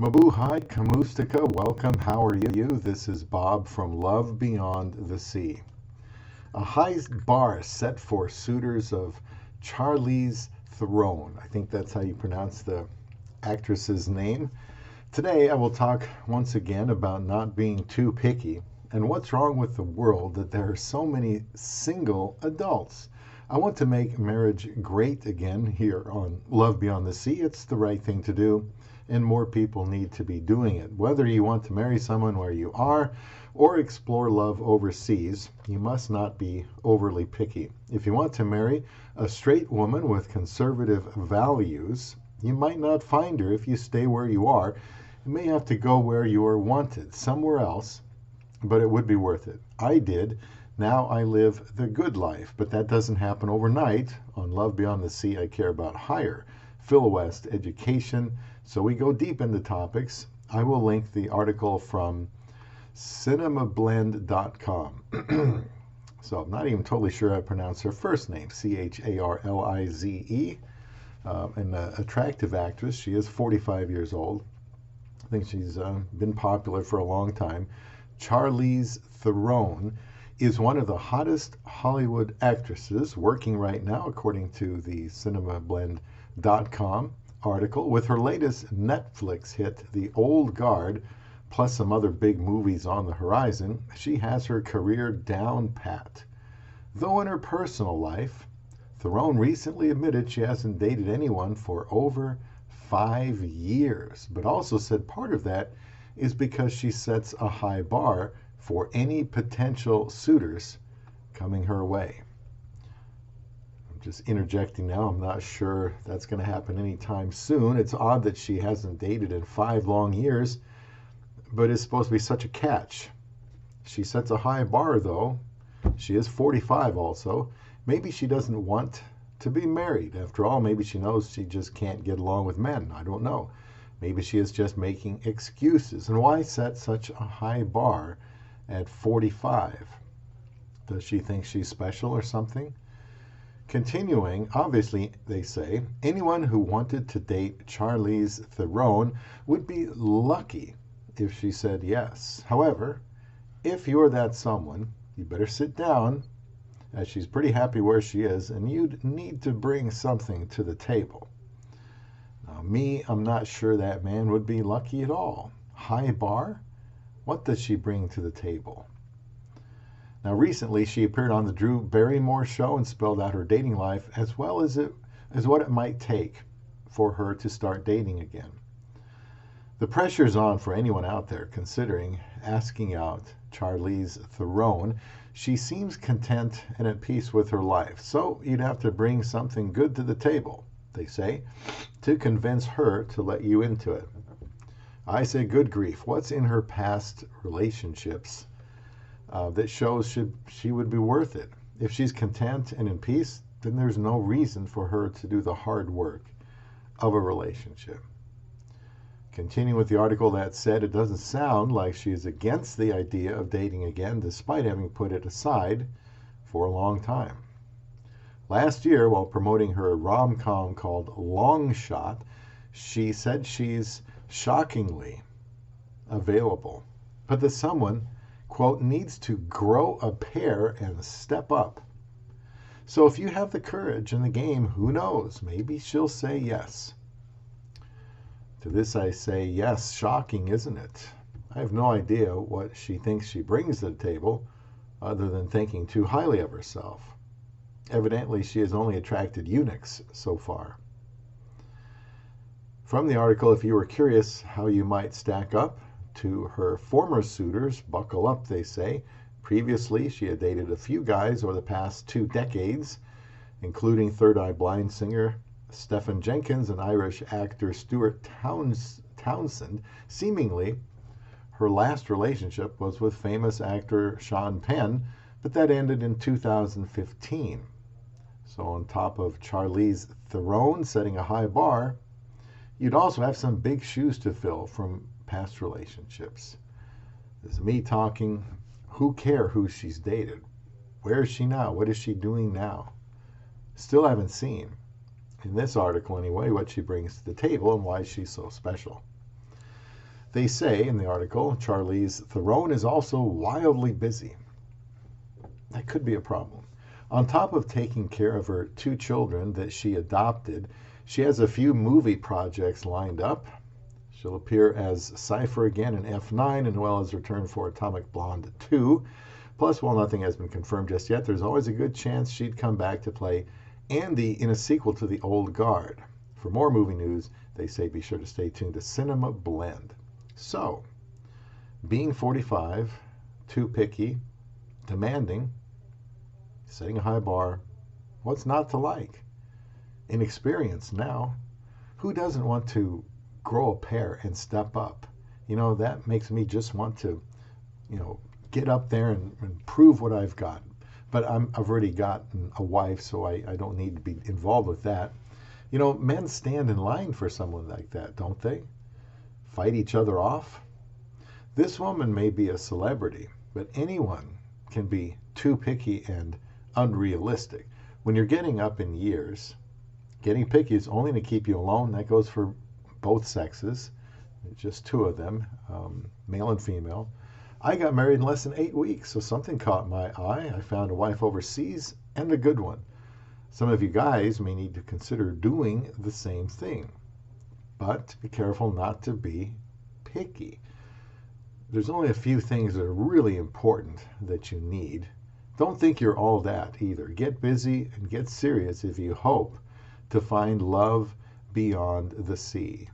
Mabuhay, Kamustika, welcome. How are you? This is Bob from Love Beyond the Sea. A high bar set for suitors of Charlize Theron. I think that's how you pronounce the actress's name. Today I will talk once again about not being too picky and what's wrong with the world that there are so many single adults. I want to make marriage great again here on Love Beyond the Sea. It's the right thing to do, and more people need to be doing it. Whether you want to marry someone where you are or explore love overseas, you must not be overly picky. If you want to marry a straight woman with conservative values, you might not find her if you stay where you are. You may have to go where you are wanted, somewhere else, but it would be worth it. I did. Now I live the good life, but that doesn't happen overnight. On Love Beyond the Sea, I care about higher West education, so we go deep into topics. I will link the article from cinemablend.com. So I'm not even totally sure how to pronounce her first name, Charlize, an attractive actress. She is 45 years old. I think she's been popular for a long time. Charlize Theron is one of the hottest Hollywood actresses working right now, according to the cinemablend.com article. With her latest Netflix hit, The Old Guard, plus some other big movies on the horizon, she has her career down pat. Though in her personal life, Theron recently admitted she hasn't dated anyone for over 5 years, but also said part of that is because she sets a high bar for any potential suitors coming her way. I'm just interjecting now. I'm not sure that's going to happen anytime soon. It's odd that she hasn't dated in 5 long years, but it's supposed to be such a catch. She sets a high bar, though. She is 45 also. Maybe she doesn't want to be married. After all, maybe she knows she just can't get along with men. I don't know. Maybe she is just making excuses. And why set such a high bar at 45? Does she think she's special or something? Continuing, obviously, they say, anyone who wanted to date Charlize Theron would be lucky if she said yes. However, if you're that someone, you better sit down, as she's pretty happy where she is, and you'd need to bring something to the table. Now, I'm not sure that man would be lucky at all. High bar? What does she bring to the table? Now, recently, she appeared on the Drew Barrymore show and spelled out her dating life as well as what it might take for her to start dating again. The pressure's on for anyone out there considering asking out Charlize Theron. She seems content and at peace with her life, so you'd have to bring something good to the table, they say, to convince her to let you into it. I say, good grief, what's in her past relationships that shows she would be worth it? If she's content and in peace, then there's no reason for her to do the hard work of a relationship. Continuing with the article, that said, it doesn't sound like she is against the idea of dating again, despite having put it aside for a long time. Last year, while promoting her rom-com called Long Shot, she said she's shockingly available, but that someone, quote, needs to grow a pair and step up. So if you have the courage in the game, who knows? Maybe she'll say yes. To this I say, yes, shocking, isn't it? I have no idea what she thinks she brings to the table, other than thinking too highly of herself. Evidently, she has only attracted eunuchs so far. From the article, if you were curious how you might stack up to her former suitors, buckle up, they say. Previously, she had dated a few guys over the past 2 decades, including Third Eye Blind singer Stephen Jenkins and Irish actor Stuart Townsend. Seemingly, her last relationship was with famous actor Sean Penn, but that ended in 2015. So on top of Charlize Theron setting a high bar, you'd also have some big shoes to fill from past relationships. This is me talking. Who cares who she's dated? Where is she now? What is she doing now? Still haven't seen. in this article anyway, what she brings to the table and why she's so special. They say in the article, Charlize Theron is also wildly busy. That could be a problem. On top of taking care of her 2 children that she adopted, she has a few movie projects lined up. She'll appear as Cypher again in F9, as well as return for Atomic Blonde 2. Plus, while nothing has been confirmed just yet, there's always a good chance she'd come back to play Andy in a sequel to The Old Guard. For more movie news, they say be sure to stay tuned to Cinema Blend. So, being 45, too picky, demanding, setting a high bar, what's not to like? Inexperienced now. Who doesn't want to grow a pair and step up? That makes me just want to, get up there and prove what I've got. But I've already gotten a wife, so I don't need to be involved with that. Men stand in line for someone like that, don't they? Fight each other off? This woman may be a celebrity, but anyone can be too picky and unrealistic. When you're getting up in years, getting picky is only to keep you alone. That goes for both sexes, just 2 of them, male and female. I got married in less than 8 weeks, so something caught my eye. I found a wife overseas, and a good one. Some of you guys may need to consider doing the same thing, but be careful not to be picky. There's only a few things that are really important that you need. Don't think you're all that either. Get busy and get serious if you hope to find love beyond the sea.